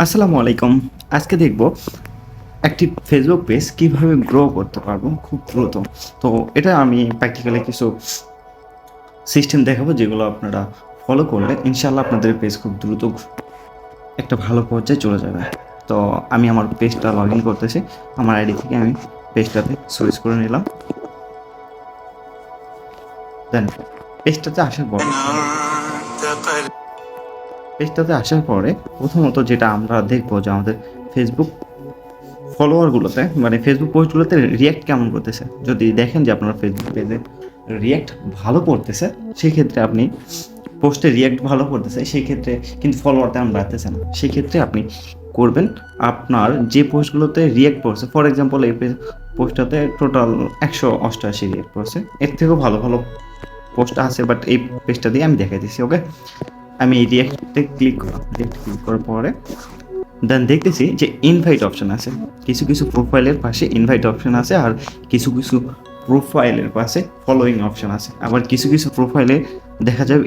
আসসালামু আলাইকুম। আজকে দেখব একটি ফেসবুক পেজ কিভাবে গ্রো করতে পারবো খুব দ্রুত। তো এটা আমি প্র্যাকটিক্যালি কিছু সিস্টেম দেখাবো যেগুলো আপনারা ফলো করলে ইনশাআল্লাহ আপনাদের পেজ খুব দ্রুত একটা ভালো পর্যায়ে চলে যাবে। তো আমি আমার পেজটা লগ ইন করতেছি। আমার আইডি থেকে আমি পেজটাতে সুইচ করে নিলাম। দেন পেজটাতে আসার পরে প্রথমত যেটা আমরা দেখবো যে আমাদের ফেসবুক ফলোয়ারগুলোতে মানে ফেসবুক পোস্টগুলোতে রিয়্যাক্ট কেমন করতেছে। যদি দেখেন যে আপনার ফেসবুক পেজে রিয়্যাক্ট ভালো করতেছে, সেই ক্ষেত্রে আপনি পোস্টে রিয়্যাক্ট ভালো করতেছে, সেই ক্ষেত্রে কিন্তু ফলোয়ার তেমন বাড়তেছে না। সেই ক্ষেত্রে আপনি করবেন আপনার যে পোস্টগুলোতে রিয়্যাক্ট করছে, ফর এক্সাম্পল এই পোস্টটাতে টোটাল 188 রিয়্যাক্ট করছে, এর থেকেও ভালো ভালো পোস্ট আছে, বাট এই পেজটা দিয়ে আমি দেখাই দিচ্ছি। ওকে, আমি এই রিয়্যাক্টে ক্লিক করলাম। রিয়্যাক্ট ক্লিক করার পরে দেন দেখতেছি যে ইনভাইট অপশন আছে। কিছু কিছু প্রোফাইলের পাশে ইনভাইট অপশন আছে, আর কিছু কিছু প্রোফাইলের পাশে ফলোয়িং অপশন আছে, আবার কিছু কিছু প্রোফাইলে দেখা যাবে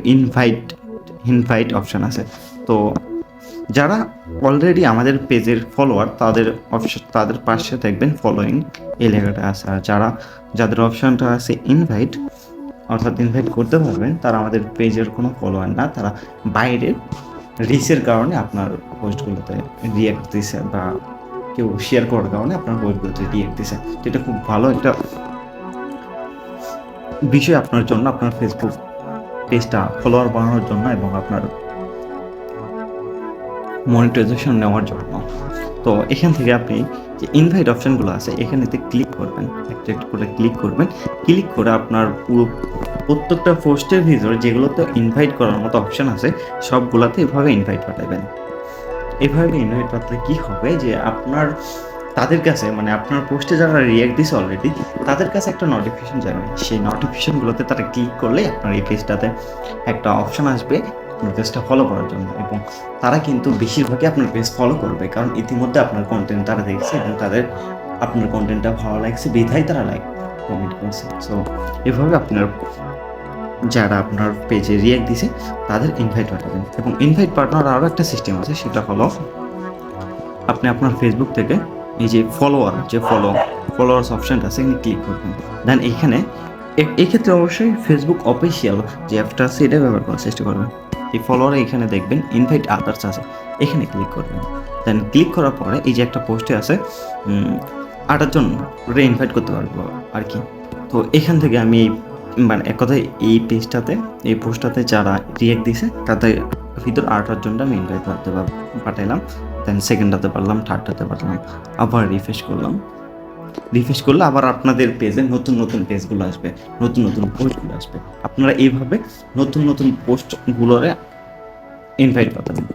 ইনভাইট অপশন আছে। তো যারা অলরেডি আমাদের পেজের ফলোয়ার তাদের পাশে দেখবেন ফলোয়িং এই লেখাটা আছে, আর যাদের অপশনটা আছে ইনভাইট, অর্থাৎ ইনভাইট করতে পারবেন, তারা আমাদের পেজের কোনো ফলোয়ার না, তারা বাইরের রিচের কারণে আপনার পোস্টগুলোতে রিয়্যাক্ট দিছে বা কেউ শেয়ার করার কারণে আপনার পোস্টগুলোতে রিয়্যাক্ট দিছে। তো এটা খুব ভালো একটা বিষয় আপনার জন্য, আপনার ফেসবুক পেজটা ফলোয়ার বানানোর জন্য এবং আপনার মনিটাইজেশন নেওয়ার জন্য। তো এখান থেকে আপনি যে ইনভাইট অপশানগুলো আছে এখানেতে ক্লিক করবেন, একটা করে ক্লিক করবেন। ক্লিক করে আপনার প্রত্যেকটা পোস্টের ভিতরে যেগুলোতে ইনভাইট করার মতো অপশান আছে সবগুলোতে এভাবে ইনভাইট পাঠাবেন। এভাবে ইনভাইট পাঠালে কী হবে যে আপনার তাদের কাছে, মানে আপনার পোস্টে যারা রিয়্যাক্ট দিছে অলরেডি, তাদের কাছে একটা নোটিফিকেশন যাবে। সেই নোটিফিকেশনগুলোতে তারা ক্লিক করলে আপনার এই পেজটাতে একটা অপশান আসবে আপনার পেজটা ফলো করার জন্য, এবং তারা কিন্তু বেশিরভাগই আপনার পেজ ফলো করবে, কারণ ইতিমধ্যে আপনার কন্টেন্ট তারা দেখছে এবং তাদের আপনার কন্টেন্টটা ভালো লাগছে, বিধায় তারা লাইক কমেন্ট করছে। সো এভাবে আপনার যারা আপনার পেজে রিয়্যাক্ট দিছে তাদের ইনভাইট পাঠাবেন। এবং ইনভাইট পাঠানোর আরও একটা সিস্টেম আছে, সেটা হলো আপনি আপনার ফেসবুক থেকে এই যে ফলোয়ার্স অপশানটা আছে এখানে ক্লিক করবেন। দেন এইখানে এই ক্ষেত্রে অবশ্যই ফেসবুক অফিসিয়াল যে অ্যাপটা আছে এটা ব্যবহার করার চেষ্টা করবেন। এই ফলোয়ারে এখানে দেখবেন ইনভাইট আদার্স আছে, এখানে ক্লিক করবেন। দেন ক্লিক করার পরে এই যে একটা পোস্টে আছে 8 জন ইনভাইট করতে পারবো আর কি। তো এখান থেকে আমি মানে এক কথায় এই পেজটাতে এই পোস্টটাতে যারা রিয়্যাক্ট দিছে তাদের ভিতর 8 জনটা আমি ইনভাইট পাঠাইলাম। দেন সেকেন্ডটাতে পারলাম, থার্ডটাতে পারলাম, আবার রিফ্রেশ করলে আবার আপনাদের পেজে নতুন নতুন পেজগুলো আসবে, নতুন নতুন পোস্টগুলো আসবে। আপনারা এইভাবে নতুন নতুন পোস্টগুলোরে ইনভাইট পাঠাবেন।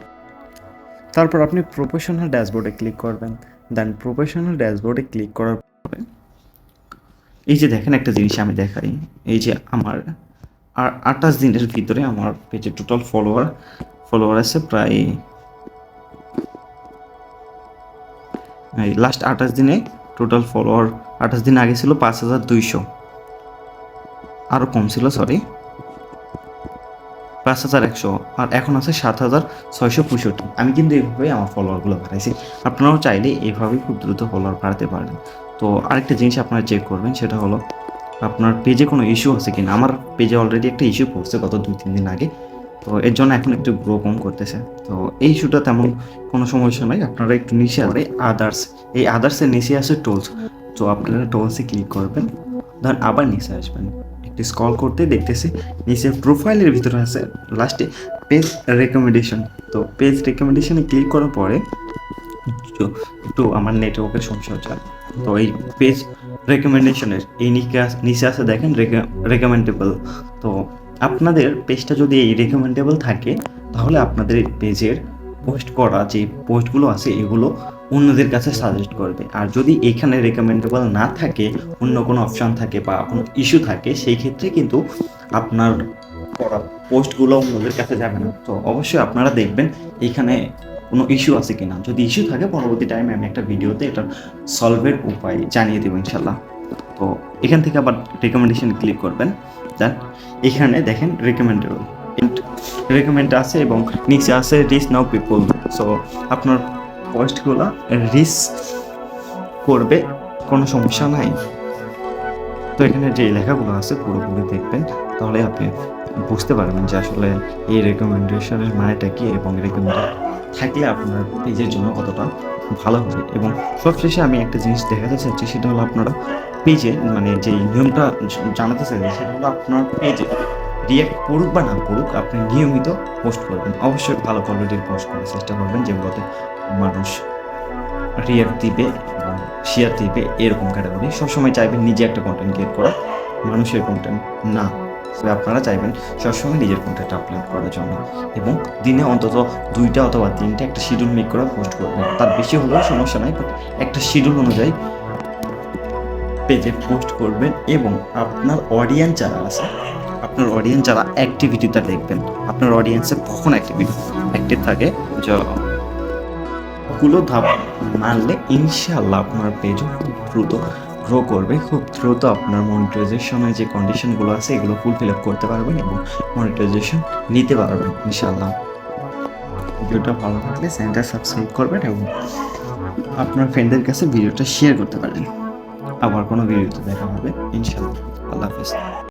তারপর আপনি প্রফেশনাল ড্যাশবোর্ডে ক্লিক করবেন। দেন প্রফেশনাল ড্যাশবোর্ডে ক্লিক করার পরে এই যে দেখেন একটা জিনিস আমি দেখাই, এই যে আমার 28 দিনের ভিতরে আমার পেজে টোটাল ফলোয়ার আছে প্রায় লাস্ট 28 দিনে টোটাল ফলোয়ার 28 দিন আগে ছিল 5200, আরও কম ছিল, সরি 5100, আর এখন আছে 7665। আমি কিন্তু এইভাবেই আমার ফলোয়ারগুলো বাড়াইছি। আপনারাও চাইলে এইভাবেই খুব দ্রুত ফলোয়ার বাড়াতে পারেন। তো আরেকটা জিনিস আপনারা চেক করবেন, সেটা হলো আপনার পেজে কোনো ইস্যু আছে কিনা। আমার পেজে অলরেডি একটা ইস্যু পড়ছে গত 2-3 দিন আগে, তো এর জন্য এখন একটু গ্রো কম করতেছে। তো এই ইস্যুটা তেমন কোনো সমস্যা নয়, আপনারা একটু নিচে আসবে আদার্স, এই আদার্সের নিচে আছে টুলস। তো আপনারা টুলসে ক্লিক করবেন, ধরেন আবার নিচে আসবেন, একটু স্ক্রল করতে দেখতেছি নিচে প্রোফাইলের ভিতরে আছে লাস্টে পেজ রেকমেন্ডেশন। তো পেজ রেকমেন্ডেশনে ক্লিক করার পরে একটু আমার নেটওয়ার্কের সমস্যা হচ্ছে, তো এই পেজ রেকমেন্ডেশনের এই নিচে আছে দেখেন রেকমেন্ডেবল। তো আপনাদের পেজটা যদি এই রেকমেন্ডেবল থাকে তাহলে আপনাদের পেজের পোস্ট করা যে পোস্টগুলো আছে এগুলো অন্যদের কাছে সাজেস্ট করবে। আর যদি এখানে রেকমেন্ডেবল না থাকে, অন্য কোনো অপশান থাকে বা কোনো ইস্যু থাকে, সেই ক্ষেত্রে কিন্তু আপনার করা পোস্টগুলো অন্যদের কাছে যাবে না। তো অবশ্যই আপনারা দেখবেন এখানে কোনো ইস্যু আছে কিনা। যদি ইস্যু থাকে পরবর্তী টাইমে আমি একটা ভিডিওতে এটার সলভের উপায় জানিয়ে দেবো ইনশাল্লাহ। তো এখান থেকে আবার রেকমেন্ডেশন ক্লিক করবেন। দেন এখানে দেখেন রেকমেন্ড আছে এবং নিচে আছে রিচ নাও পিপল। সো আপনার পোস্টগুলো রিচ করবে, কোনো সমস্যা নাই। তো এখানে যে লেখাগুলো আছে পুরোপুরি দেখবেন, তাহলে আপনি বুঝতে পারবেন যে আসলে এই রেকমেন্ডেশনের মানেটা কি এবং রেকমেন্ডেড থাকলে আপনার পেজের জন্য কতটা ভালো হবে। এবং সবশেষে আমি একটা জিনিস দেখাতে চাচ্ছি, সেটা হলো আপনারা পেজে মানে যে নিয়মটা জানাতে চাইছি, সেটা হলো আপনার পেজে রিয়াক্ট করুক বা না করুক, আপনি নিয়মিত পোস্ট করবেন। অবশ্যই ভালো কোয়ালিটির পোস্ট করার চেষ্টা করবেন, যেগুলোতে মানুষ রিয়াক্ট দিবে এবং শেয়ার দিবে, এরকম ক্যাটাগরি। সবসময় চাইবেন নিজে একটা কন্টেন্ট ক্রিয়েট করা, মানুষের কন্টেন্ট না। তবে আপনারা চাইবেন সবসময় নিজের কন্টেন্ট আপলোড করার জন্য, এবং দিনে অন্তত 2টা অথবা 3টা একটা শিডিউল মেক করা পোস্ট করবেন। তার বেশি হলেও সমস্যা নাই, বাট একটা শিডিউল অনুযায়ী পেজে পোস্ট করবেন। এবং আপনার অডিয়েন্স যারা আছে, আপনার অডিয়েন্স যারা অ্যাক্টিভিটিটা দেখবেন, আপনার অডিয়েন্সের কখন অ্যাক্টিভ থাকে, গুলো ধাপ মানলে ইনশাআল্লাহ আপনার পেজও খুব দ্রুত গ্রো করবে। খুব দ্রুত আপনার মনিটাইজেশনের যে কন্ডিশনগুলো আছে এগুলো ফুলফিল আপ করতে পারবেন এবং মনিটাইজেশন নিতে পারবেন ইনশাআল্লাহ। ভিডিওটা ভালো লাগলে চ্যানেলটা সাবস্ক্রাইব করবেন এবং আপনার ফ্রেন্ডদের কাছে ভিডিওটা শেয়ার করতে পারেন। আবার কোনো ভিডিওতে দেখা হবে ইনশাআল্লাহ। আল্লাহ হাফেজ।